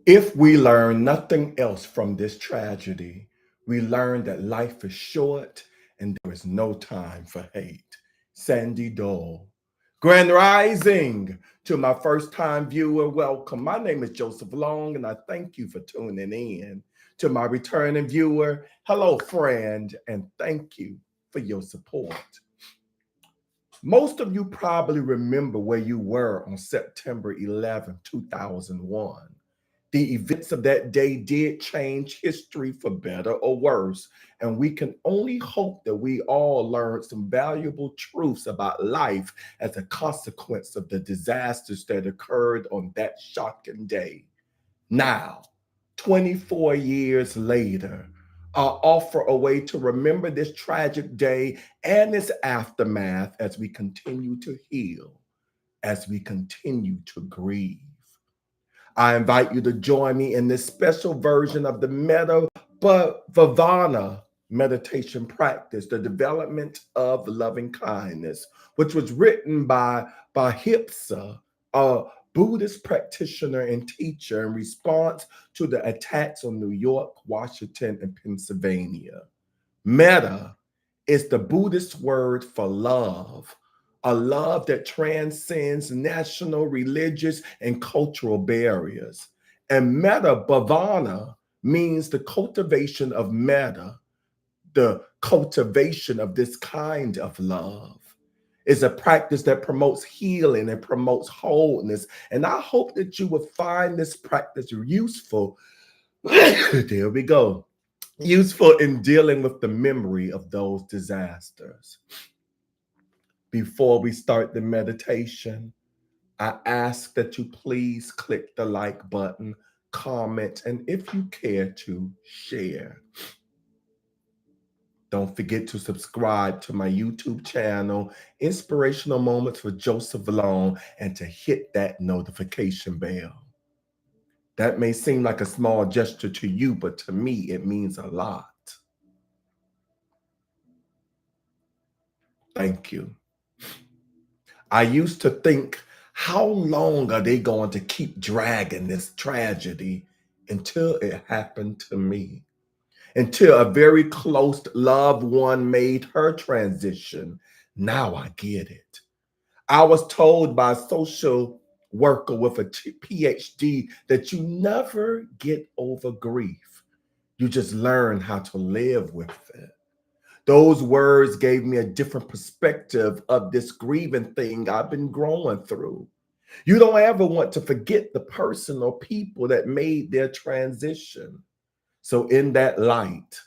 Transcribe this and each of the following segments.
If we learn nothing else from this tragedy, we learn that life is short and there is no time for hate. Sandy Dole. Grand Rising to my first time viewer, welcome. My name is Joseph Long and I thank you for tuning in. To my returning viewer, hello friend, and thank you for your support. Most of you probably remember where you were on September 11, 2001. The events of that day did change history for better or worse, and we can only hope that we all learned some valuable truths about life as a consequence of the disasters that occurred on that shocking day. Now, 24 years later, I offer a way to remember this tragic day and its aftermath as we continue to heal, as we continue to grieve. I invite you to join me in this special version of the metta but Bhavana meditation practice, the development of loving kindness, which was written by Bhavana, a Buddhist practitioner and teacher in response to the attacks on New York, Washington, and Pennsylvania. Metta is the Buddhist word for love, a love that transcends national, religious, and cultural barriers. And metta bhavana means the cultivation of metta, the cultivation of this kind of love. Is a practice that promotes healing and promotes wholeness. And I hope that you will find this practice useful. There we go, useful in dealing with the memory of those disasters. Before we start the meditation, I ask that you please click the like button, comment, and if you care to, share. Don't forget to subscribe to my YouTube channel, Inspirational Moments with Joseph Long, and to hit that notification bell. That may seem like a small gesture to you, but to me, it means a lot. Thank you. I used to think, how long are they going to keep dragging this tragedy until it happened to me? Until a very close loved one made her transition. Now I get it. I was told by a social worker with a PhD that you never get over grief. You just learn how to live with it. Those words gave me a different perspective of this grieving thing I've been growing through. You don't ever want to forget the person or people that made their transition. So, in that light,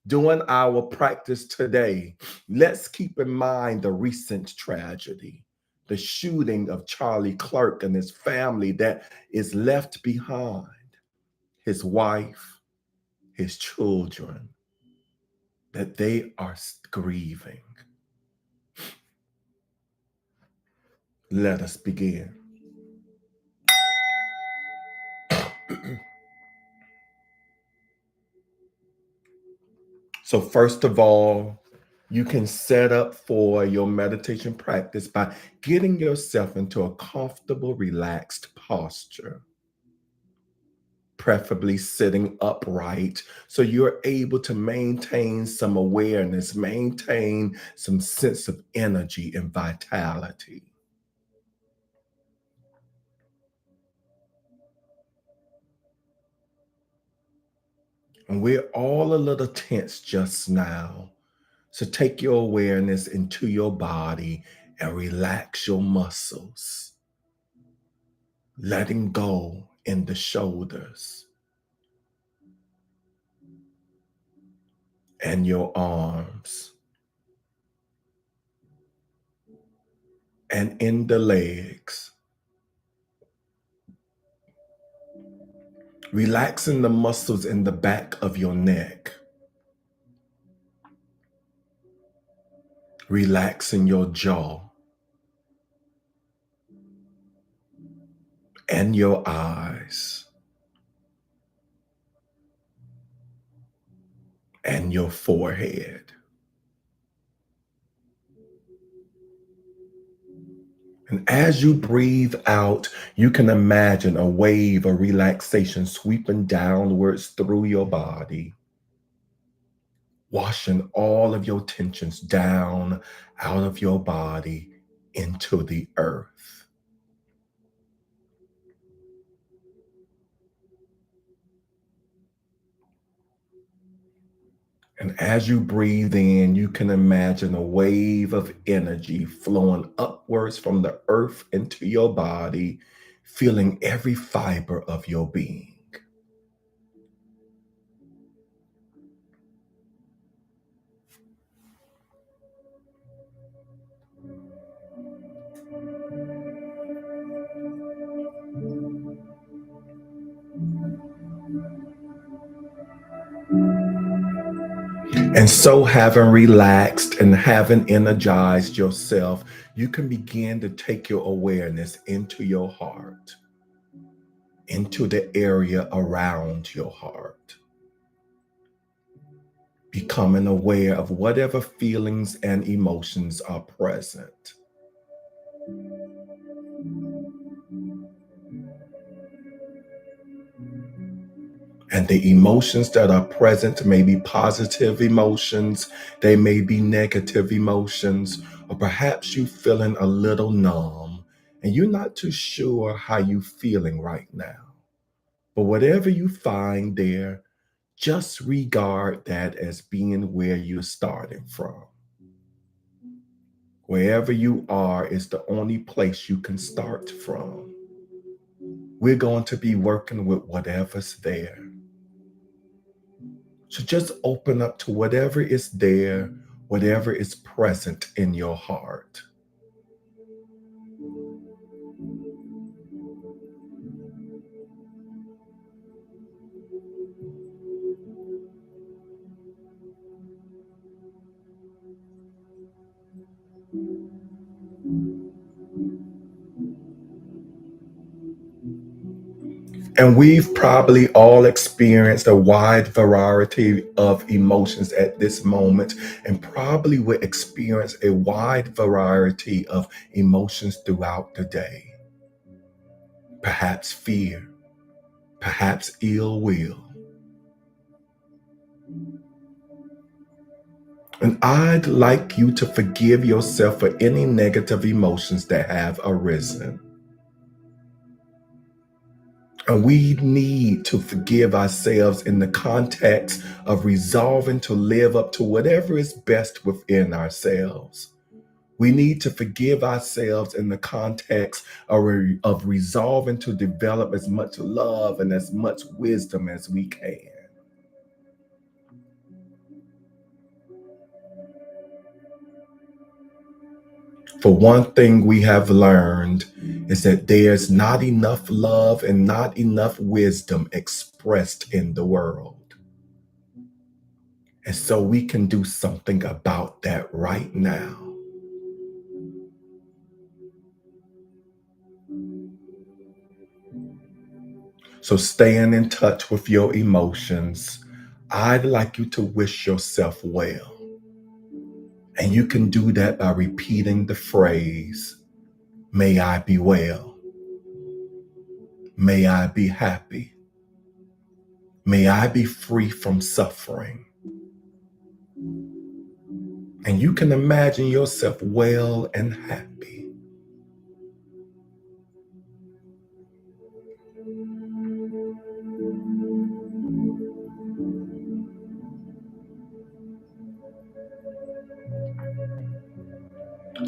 doing our practice today, let's keep in mind the recent tragedy, the shooting of Charlie Clerk and his family that is left behind, his wife, his children, that they are grieving. Let us begin. So, first of all, you can set up for your meditation practice by getting yourself into a comfortable, relaxed posture, preferably sitting upright so you're able to maintain some awareness, maintain some sense of energy and vitality. And we're all a little tense just now. So take your awareness into your body and relax your muscles, letting go in the shoulders and your arms and in the legs. Relaxing the muscles in the back of your neck. Relaxing your jaw and your eyes and your forehead. And as you breathe out, you can imagine a wave of relaxation sweeping downwards through your body, washing all of your tensions down out of your body into the earth. And as you breathe in, you can imagine a wave of energy flowing upwards from the earth into your body, feeling every fiber of your being. And so, having relaxed and having energized yourself, you can begin to take your awareness into your heart, into the area around your heart, becoming aware of whatever feelings and emotions are present. And the emotions that are present may be positive emotions, they may be negative emotions, or perhaps you feeling a little numb and you're not too sure how you're feeling right now. But whatever you find there, just regard that as being where you're starting from. Wherever you are is the only place you can start from. We're going to be working with whatever's there. So just open up to whatever is there, whatever is present in your heart. And we've probably all experienced a wide variety of emotions at this moment, and probably will experience a wide variety of emotions throughout the day. Perhaps fear, perhaps ill will. And I'd like you to forgive yourself for any negative emotions that have arisen. And we need to forgive ourselves in the context of resolving to live up to whatever is best within ourselves. We need to forgive ourselves in the context of resolving to develop as much love and as much wisdom as we can. For one thing we have learned is that there's not enough love and not enough wisdom expressed in the world. And so we can do something about that right now. So staying in touch with your emotions, I'd like you to wish yourself well. And you can do that by repeating the phrase, may I be well. May I be happy. May I be free from suffering. And you can imagine yourself well and happy.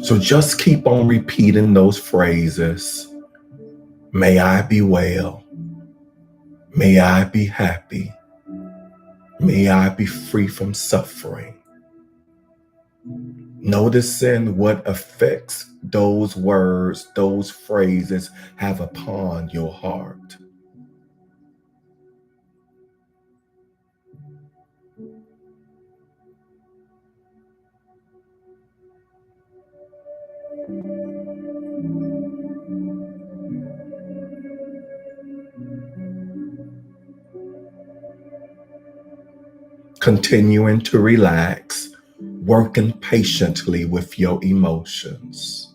So just keep on repeating those phrases. May I be well. May I be happy. May I be free from suffering. Noticing what effects those words, those phrases have upon your heart. Continuing to relax, working patiently with your emotions.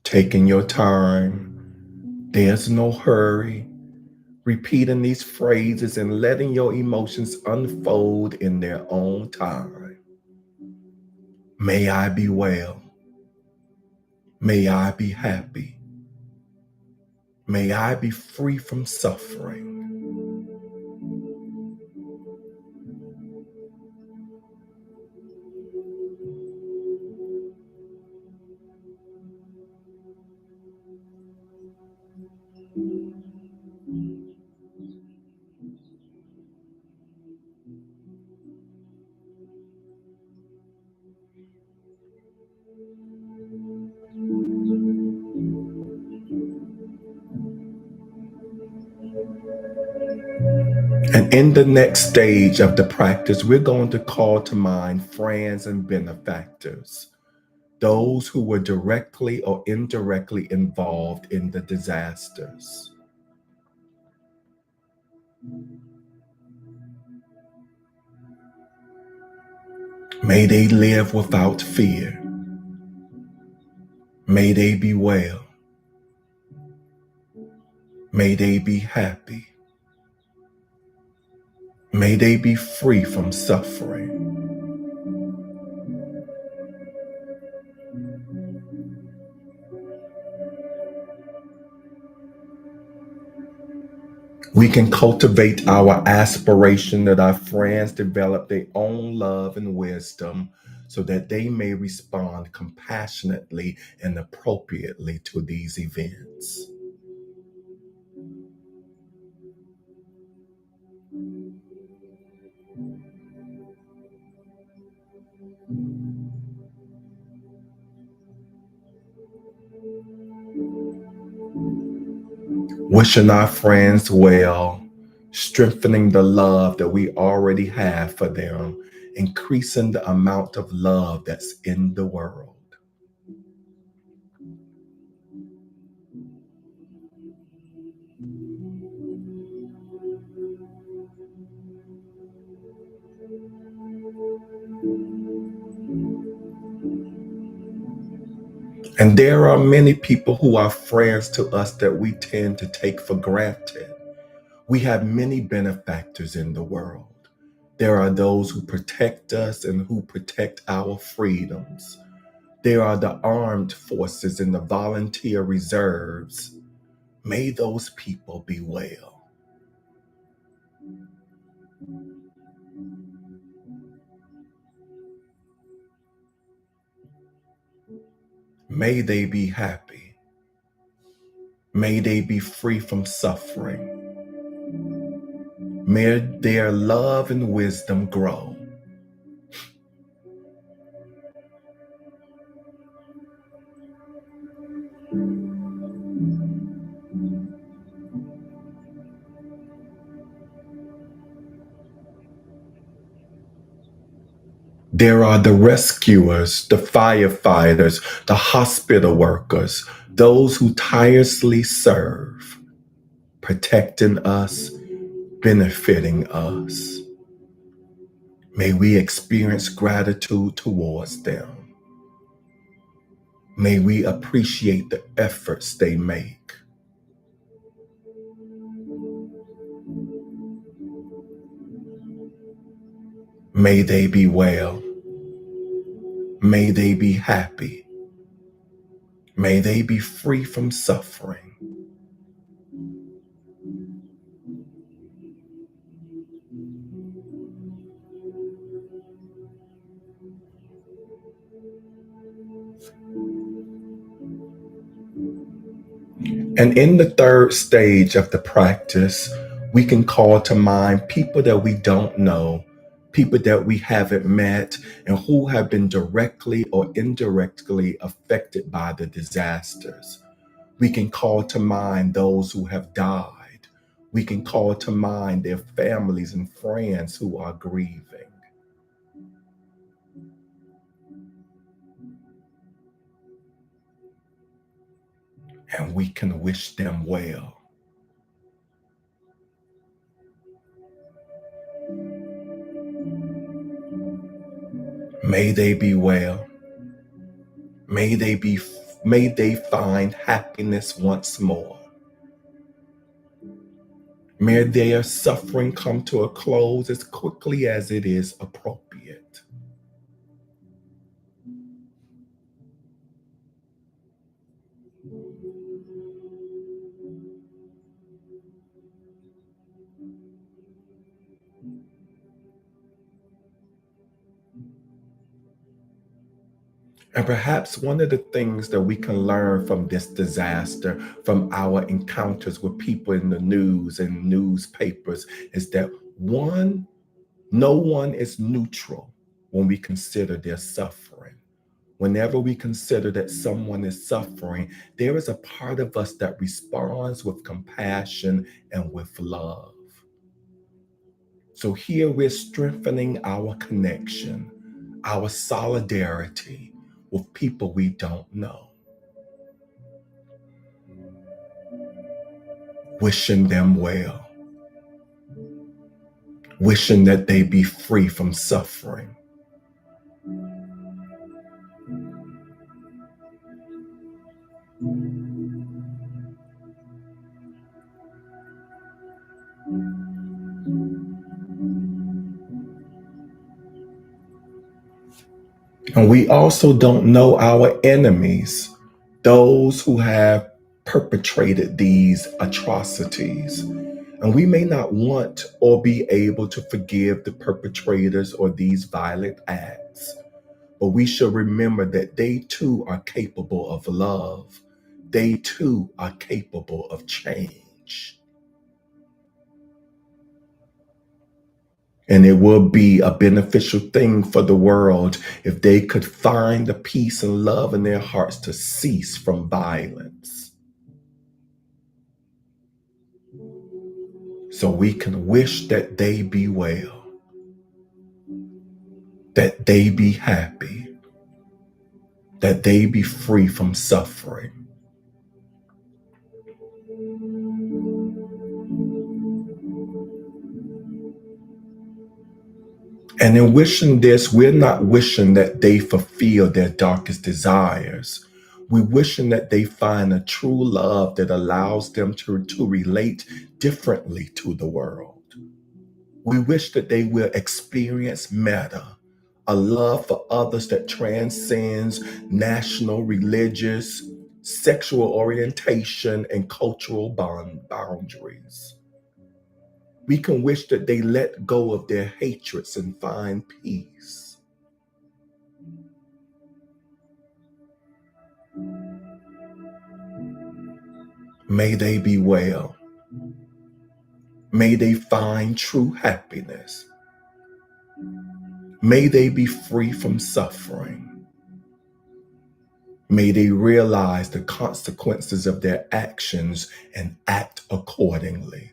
Taking your time, there's no hurry, repeating these phrases and letting your emotions unfold in their own time. May I be well. May I be happy. May I be free from suffering. And in the next stage of the practice, we're going to call to mind friends and benefactors, those who were directly or indirectly involved in the disasters. May they live without fear. May they be well. May they be happy. May they be free from suffering. We can cultivate our aspiration that our friends develop their own love and wisdom so that they may respond compassionately and appropriately to these events. Wishing our friends well, strengthening the love that we already have for them, increasing the amount of love that's in the world. And there are many people who are friends to us that we tend to take for granted. We have many benefactors in the world. There are those who protect us and who protect our freedoms. There are the armed forces and the volunteer reserves. May those people be well. May they be happy. May they be free from suffering. May their love and wisdom grow. There are the rescuers, the firefighters, the hospital workers, those who tirelessly serve, protecting us, benefiting us. May we experience gratitude towards them. May we appreciate the efforts they make. May they be well. May they be happy. May they be free from suffering. And in the third stage of the practice, we can call to mind people that we don't know, people that we haven't met, and who have been directly or indirectly affected by the disasters. We can call to mind those who have died. We can call to mind their families and friends who are grieving. And we can wish them well. May they be well. May they be may they find happiness once more. May their suffering come to a close as quickly as it is appropriate. And perhaps one of the things that we can learn from this disaster, from our encounters with people in the news and newspapers, is that no one is neutral when we consider their suffering. Whenever we consider that someone is suffering, there is a part of us that responds with compassion and with love. So here we're strengthening our connection, our solidarity with people we don't know, wishing them well, wishing that they be free from suffering. And we also don't know our enemies, those who have perpetrated these atrocities. And we may not want or be able to forgive the perpetrators or these violent acts, but we should remember that they too are capable of love. They too are capable of change. And it will be a beneficial thing for the world if they could find the peace and love in their hearts to cease from violence. So we can wish that they be well, that they be happy, that they be free from suffering. And in wishing this, we're not wishing that they fulfill their darkest desires. We're wishing that they find a true love that allows them to relate differently to the world. We wish that they will experience metta, a love for others that transcends national, religious, sexual orientation, and cultural boundaries. We can wish that they let go of their hatreds and find peace. May they be well. May they find true happiness. May they be free from suffering. May they realize the consequences of their actions and act accordingly.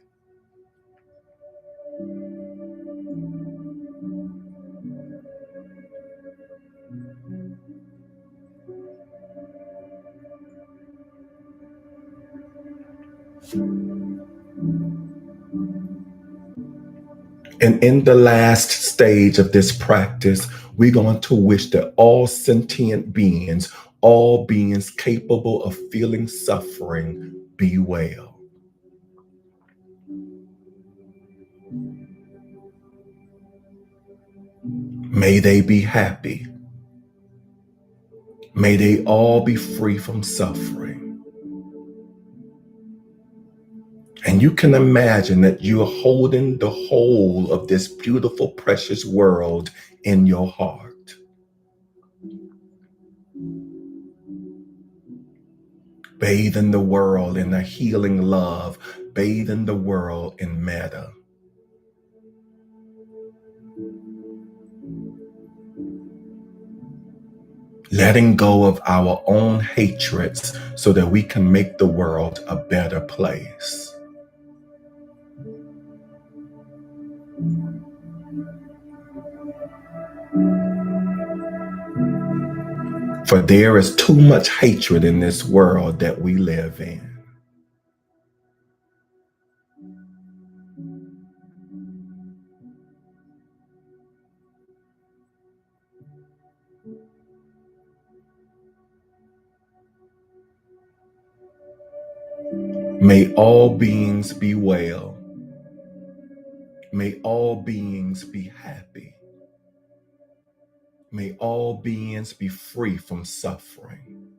And in the last stage of this practice, we're going to wish that all sentient beings, all beings capable of feeling suffering, be well. May they be happy. May they all be free from suffering. And you can imagine that you're holding the whole of this beautiful, precious world in your heart. Bathe in the world in a healing love. Bathe in the world in metta. Letting go of our own hatreds so that we can make the world a better place. For there is too much hatred in this world that we live in. May all beings be well. May all beings be happy. May all beings be free from suffering.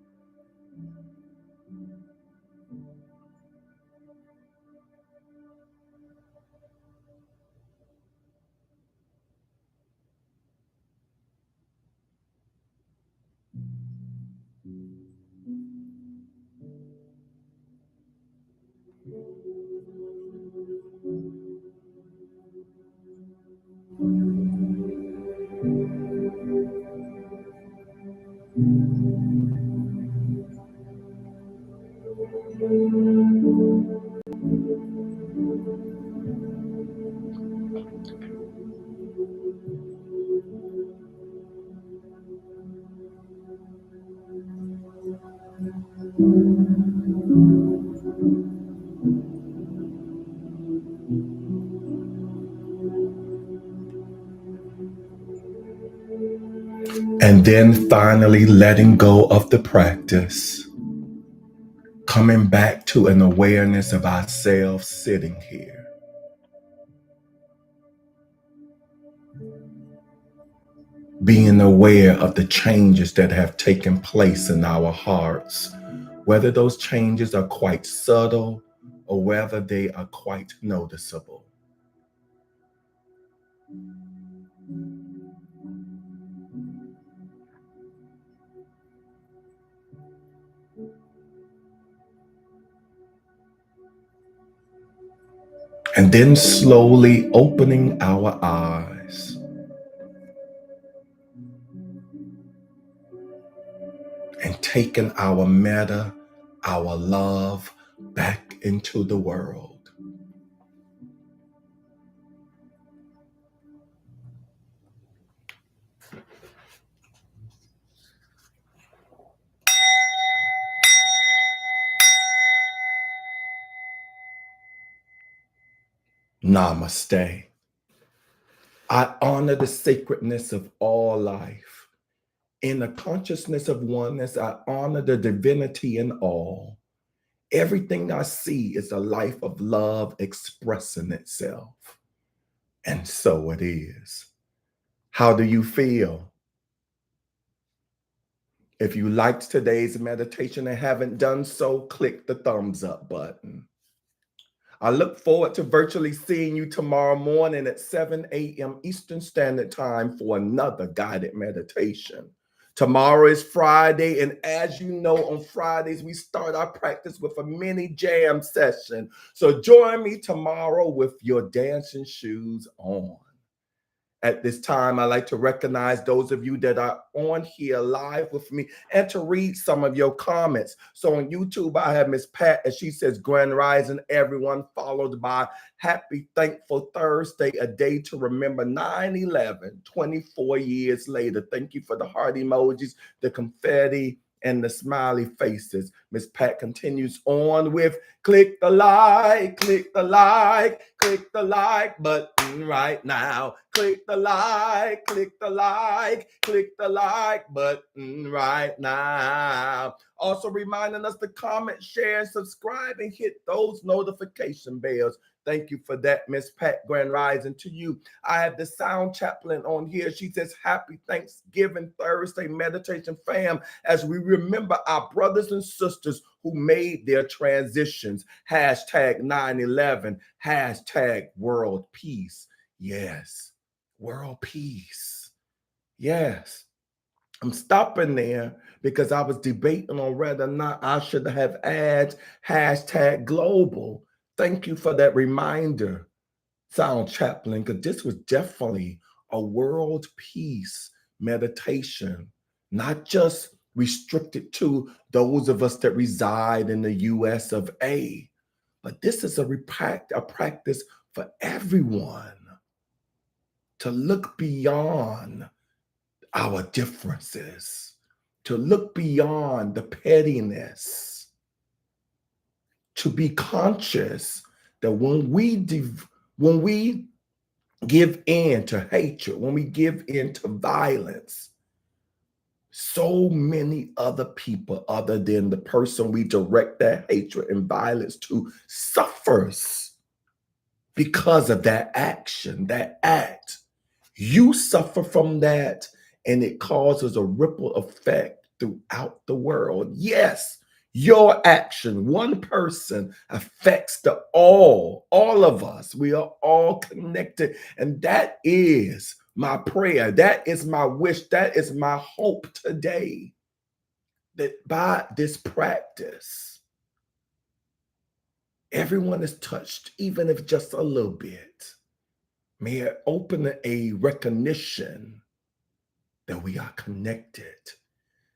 And then finally letting go of the practice, coming back to an awareness of ourselves sitting here. Being aware of the changes that have taken place in our hearts, whether those changes are quite subtle or whether they are quite noticeable. And then slowly opening our eyes and taking our metta, our love back into the world. Namaste. I honor the sacredness of all life. In the consciousness of oneness, I honor the divinity in all. Everything I see is a life of love expressing itself. And so it is. How do you feel? If you liked today's meditation and haven't done so, click the thumbs up button. I look forward to virtually seeing you tomorrow morning at 7 a.m. Eastern Standard Time for another guided meditation. Tomorrow is Friday, and as you know, on Fridays, we start our practice with a mini jam session. So join me tomorrow with your dancing shoes on. At this time, I'd like to recognize those of you that are on here live with me and to read some of your comments. So on YouTube, I have Miss Pat, and she says, Grand Rising, everyone, followed by Happy Thankful Thursday, a day to remember 9/11, 24 years later. Thank you for the heart emojis, the confetti, and the smiley faces. Miss Pat continues on with click the like, click the like, click the like button right now. Click the like, click the like, click the like button right now. Also reminding us to comment, share, and subscribe and hit those notification bells. Thank you for that, Miss Pat. Grand Rising to you. I have the sound chaplain on here. She says, Happy Thanksgiving Thursday meditation fam, as we remember our brothers and sisters who made their transitions. Hashtag 9/11, hashtag world peace. Yes, world peace. Yes. I'm stopping there because I was debating on whether or not I should have added hashtag global. Thank you for that reminder, Sound Chaplain, because this was definitely a world peace meditation, not just restricted to those of us that reside in the US of A, but this is a practice for everyone to look beyond our differences, to look beyond the pettiness, to be conscious that when we give in to hatred, when we give in to violence, so many other people other than the person we direct that hatred and violence to suffers because of that action, that act. You suffer from that, and it causes a ripple effect throughout the world. Yes, your action, one person affects all of us. We are all connected. And that is my prayer. That is my wish. That is my hope today. That by this practice, everyone is touched, even if just a little bit. May it open a recognition that we are connected,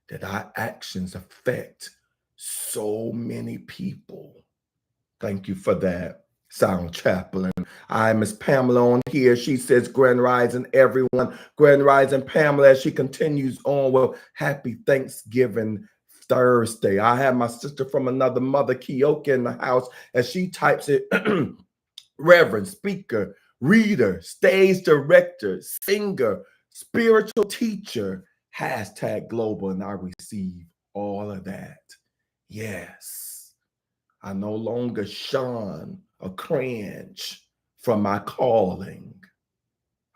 that our actions affect so many people. Thank you for that, Sound Chaplain. I, Miss Pamela on here. She says, Grand Rising, everyone. Grand Rising, Pamela, as she continues on. Well, happy Thanksgiving Thursday. I have my sister from another mother, Kioka, in the house, as she types it, Reverend, speaker, reader, stage director, singer, spiritual teacher, #global, and I receive all of that. Yes, I no longer shun or cringe from my calling.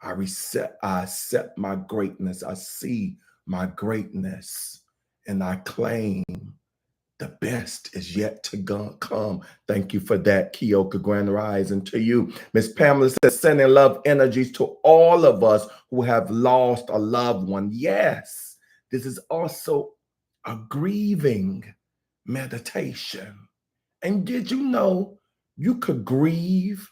I accept my greatness. I see my greatness, and I claim the best is yet to come. Thank you for that, Kioka. Grand Rising to you. Miss Pamela says, sending love energies to all of us who have lost a loved one. Yes, this is also a grieving meditation. And did you know you could grieve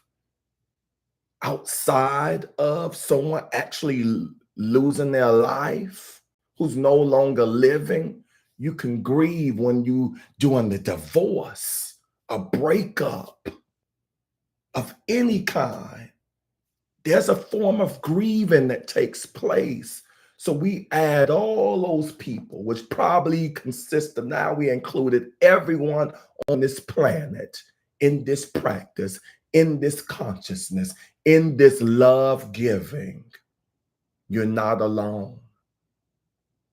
outside of someone actually losing their life, who's no longer living? You can grieve when you doing the divorce, a breakup of any kind. There's a form of grieving that takes place. So we add all those people, which probably consist of, now we included everyone on this planet, in this practice, in this consciousness, in this love giving. You're not alone.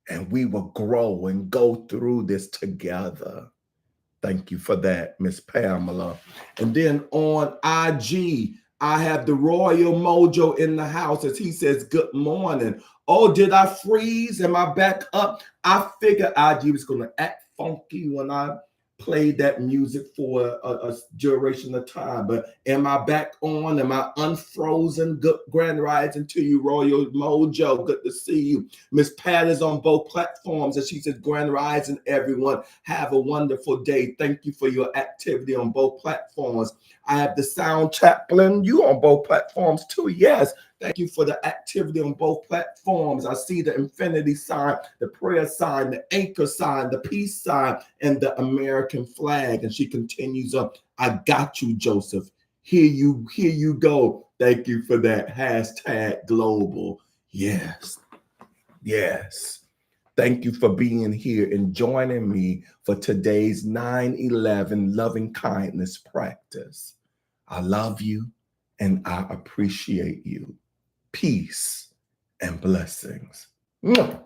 And we will grow and go through this together. Thank you for that, Miss Pamela. And then on IG, I have the Royal Mojo in the house, as he says, good morning. Oh, did I freeze? Am I back up? I figured IG was going to act funky when I played that music for a duration of time. But am I back on? Am I unfrozen? Good Grand Rising to you, Royal Mojo. Good to see you. Miss Pat is on both platforms, and she says, Grand Rising, everyone. Have a wonderful day. Thank you for your activity on both platforms. I have the Sound Chaplain. You on both platforms too. Yes. Thank you for the activity on both platforms. I see the infinity sign, the prayer sign, the anchor sign, the peace sign, and the American flag. And she continues up. I got you, Joseph. Here you go. Thank you for that. #global. Yes. Yes. Thank you for being here and joining me for today's 9/11 loving kindness practice. I love you and I appreciate you. Peace and blessings. Mwah.